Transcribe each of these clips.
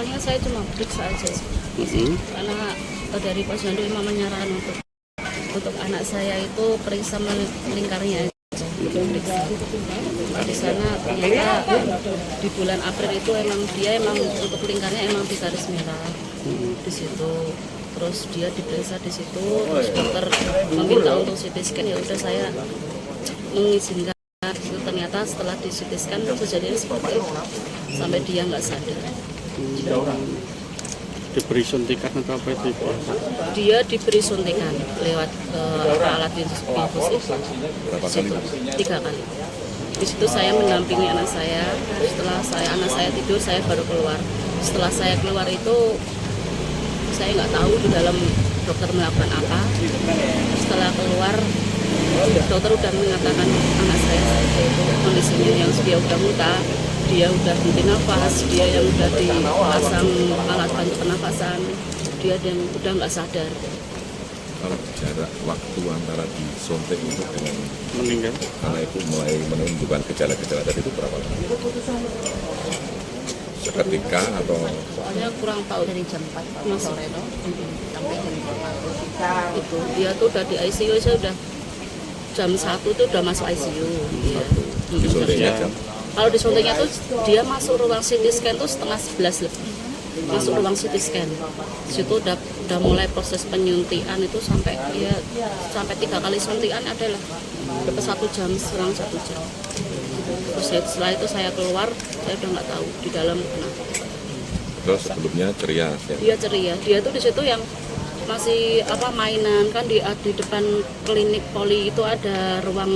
awalnya saya cuma periksa aja sih, karena dari posyandu memang menyarankan untuk anak saya itu periksa melingkarnya aja, periksa. Di sana ternyata di bulan April itu emang untuk lingkarnya emang di garis merah di situ. Terus dia diperiksa di situ, terus dokter meminta untuk CT scan, ya udah saya mengizinkan. Itu ternyata setelah di CT scan kejadiannya seperti itu, sampai dia nggak sadar. Diberi suntikan atau apa itu? Dia diberi suntikan lewat alat infus itu. Berapa kali? 3 kali. Di situ saya mendampingi anak saya. Setelah anak saya tidur, saya baru keluar. Setelah saya keluar itu saya nggak tahu di dalam dokter melakukan apa. Setelah keluar, dokter udah mengatakan anak saya itu kondisinya yang dia udah muntah, dia udah henti nafas, dia yang udah dipasang alat bantu pernafasan, dia yang udah nggak sadar. Kalau jarak waktu antara disuntik itu dengan Meninggal. anak itu mulai menunjukkan gejala-gejala tadi itu berapa lama? Seketika atau Soalnya kurang tahu dari jam 4 sore itu sampai jam 4 itu dia tuh udah di ICU, saya udah jam 1 tuh udah masuk ICU. Iya. disuntiknya jam? Kalau disuntiknya tuh dia masuk ruang CT scan tuh setengah 11 lebih. Masuk ruang CT scan. Situ udah mulai proses penyuntikan itu sampai 3 kali suntikan adalah dapat 1 jam, selang 1 jam. Terus setelah itu saya keluar, saya udah nggak tahu di dalam kenapa. Terus sebelumnya ceria ya? Dia ceria, dia tuh di situ yang masih mainan kan di depan klinik poli itu ada ruang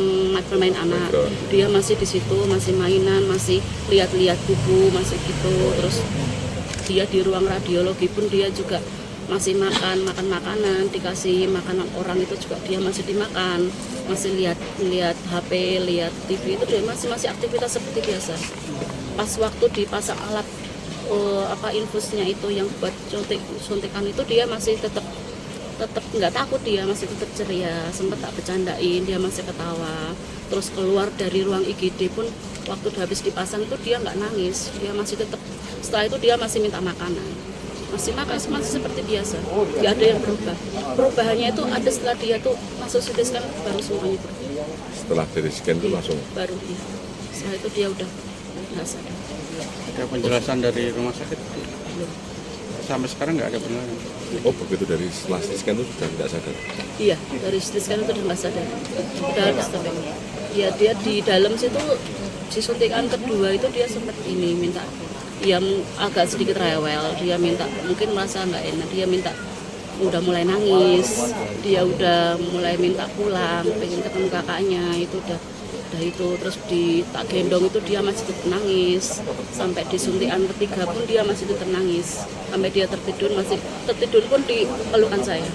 bermain anak. Dia masih di situ, masih mainan, masih lihat-lihat buku, masih gitu. Terus dia di ruang radiologi pun dia juga masih makan makanan, dikasih makanan orang itu juga dia masih dimakan, masih lihat HP, lihat TV, itu dia masih aktivitas seperti biasa. Pas waktu dipasang alat infusnya itu yang buat suntikan itu dia masih tetap nggak takut, dia masih tetap ceria, sempat tak bercandain, dia masih ketawa. Terus keluar dari ruang IGD pun waktu habis dipasang itu dia nggak nangis, dia masih tetap, setelah itu dia masih minta makanan, masih makan masih seperti biasa, nggak ada yang berubah. Perubahannya itu ada setelah dia tuh masuk CT scan, baru semuanya berubah. Setelah dari scan itu langsung Baru dia, setelah itu dia udah nggak sadar. Ada penjelasan dari rumah sakit? Sampai sekarang nggak ada penjelasan. oh begitu dari setelah scan itu sudah tidak sadar? Iya, dari CT scan itu udah nggak sadar, udah habis sampai. Ya dia di dalam situ disuntikan kedua itu dia sempat minta, ya agak sedikit rewel, dia minta, mungkin merasa nggak enak, dia minta, udah mulai nangis, dia udah mulai minta pulang, pengen ketemu kakaknya, itu udah itu. Terus tak gendong itu dia masih tetap nangis, sampai disuntikan ketiga pun dia masih tetap nangis, sampai dia tertidur pun di pelukan saya.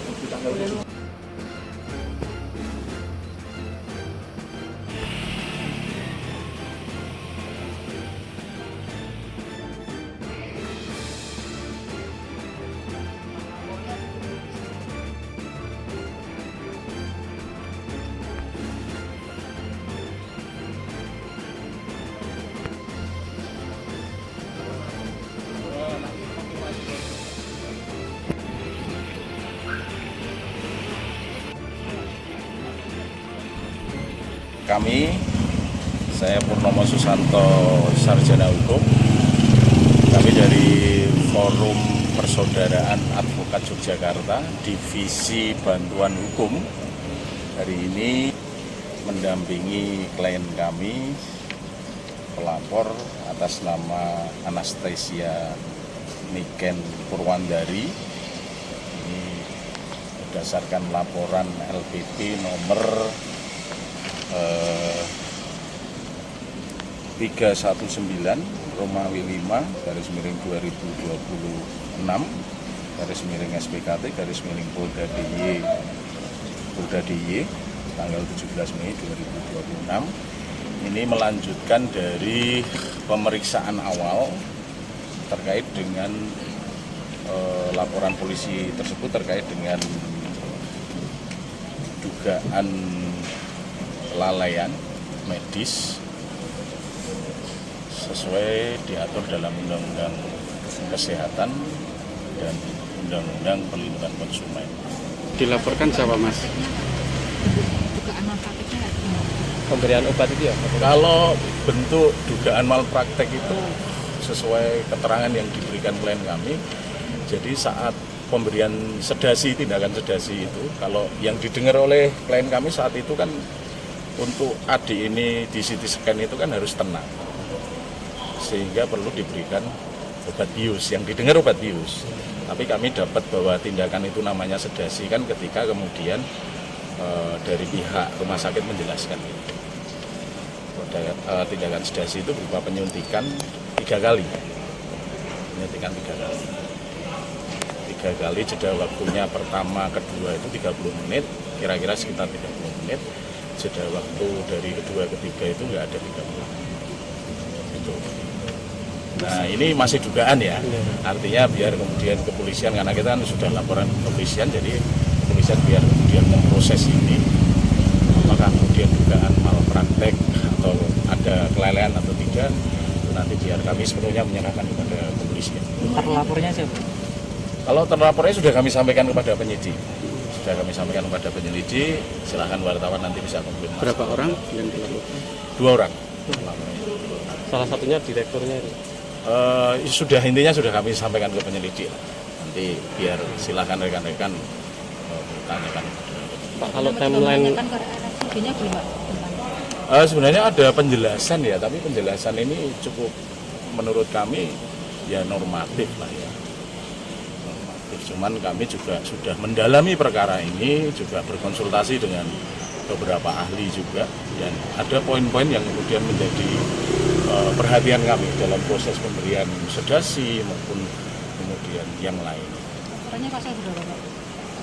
Saya Purnomo Susanto, Sarjana Hukum. Kami dari Forum Persaudaraan Advokat Yogyakarta, Divisi Bantuan Hukum. Hari ini mendampingi klien kami, pelapor atas nama Anastasia Niken Purwandari. Ini berdasarkan laporan LPP nomor 319 Romawi 5 garis miring 2026 garis miring SPKT garis miring Polda DIY tanggal 17 Mei 2026. Ini melanjutkan dari pemeriksaan awal terkait dengan laporan polisi tersebut terkait dengan dugaan kelalaian medis sesuai diatur dalam Undang-Undang Kesehatan dan Undang-Undang Perlindungan Konsumen. Dilaporkan siapa Mas? Pemberian obat itu ya? Kalau bentuk dugaan malpraktek itu sesuai keterangan yang diberikan klien kami, jadi saat pemberian sedasi, tindakan sedasi itu, kalau yang didengar oleh klien kami saat itu kan untuk adik ini di CT scan itu kan harus tenang, sehingga perlu diberikan obat bius, yang didengar obat bius. Tapi kami dapat bahwa tindakan itu namanya sedasi kan ketika kemudian dari pihak rumah sakit menjelaskan itu. Tindakan sedasi itu berupa penyuntikan 3 kali. Penyuntikan 3 kali. 3 kali jeda waktunya pertama, kedua itu 30 menit, kira-kira sekitar 30 menit. Jeda waktu dari kedua, ketiga itu nggak ada 30 menit. Itu. Nah ini masih dugaan ya, artinya biar kemudian kepolisian, karena kita kan sudah laporan kepolisian, jadi kepolisian biar kemudian memproses ini, apakah kemudian dugaan malpraktek atau ada kelalaian atau tidak, nanti biar kami sepenuhnya menyerahkan kepada kepolisian. Terlapornya siapa? Kalau terlapornya sudah kami sampaikan kepada penyidik, silahkan wartawan nanti bisa konfirmasi. Berapa orang yang dilaporkan? 2 orang. Salah satunya direkturnya itu. Sudah intinya sudah kami sampaikan ke penyelidik. Nanti biar silahkan rekan-rekan tanyakan. Pak, kalau timeline sebenarnya ada penjelasan ya, tapi penjelasan ini cukup menurut kami ya normatif lah ya. Normatif. Cuman kami juga sudah mendalami perkara ini, juga berkonsultasi dengan beberapa ahli juga, dan ada poin-poin yang kemudian menjadi perhatian kami dalam proses pemberian sedasi maupun kemudian yang lain. Laporannya pasal berapa, Pak?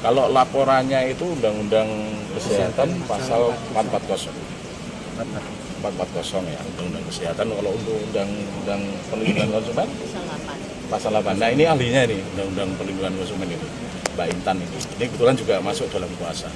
Kalau laporannya itu Undang-Undang Kesehatan pasal 440. 440 ya, Undang-Undang Kesehatan. Kalau untuk Undang-Undang Perlindungan Konsumen pasal 8. Nah ini ahlinya nih, Undang-Undang Perlindungan Konsumen itu, Mbak Intan ini. Ini kebetulan juga masuk dalam kuasa.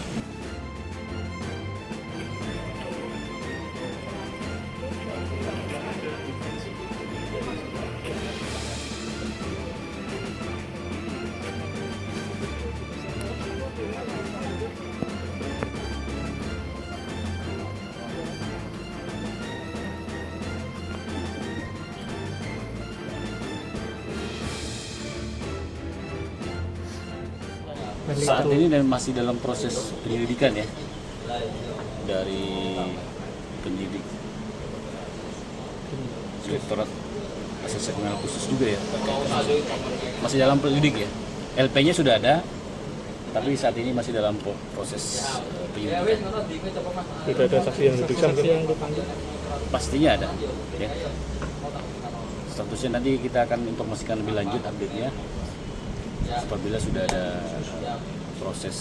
Saat ini masih dalam proses penyelidikan ya, dari penyidik Direktorat Reserse Kriminal Khusus juga ya, masih dalam penyelidik ya. LP-nya sudah ada, tapi saat ini masih dalam proses penyelidikan. Tidak ada saksi yang diperiksa yang dipanggil. Pastinya ada ya. Statusnya nanti kita akan informasikan lebih lanjut update-nya apabila sudah ada proses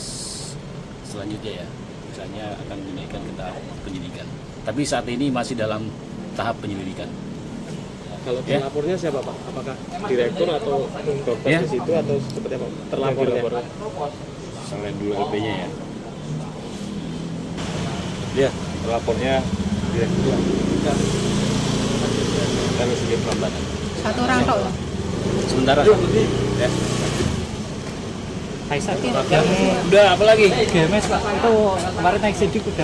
selanjutnya ya, misalnya akan dinaikkan ke tahap penyidikan. Tapi saat ini masih dalam tahap penyelidikan. Kalau terlapornya siapa Pak? Apakah direktur atau dokter Ya. di situ atau seperti apa? Terlapornya. Sampai dulu LP-nya ya. Ya, terlapornya direktur. Kalau sedikit pelambatan. 1 orang tok ya? Sementara ya. Kaisar. Udah apa lagi? GMS Pak, itu kemarin naik sidik udah.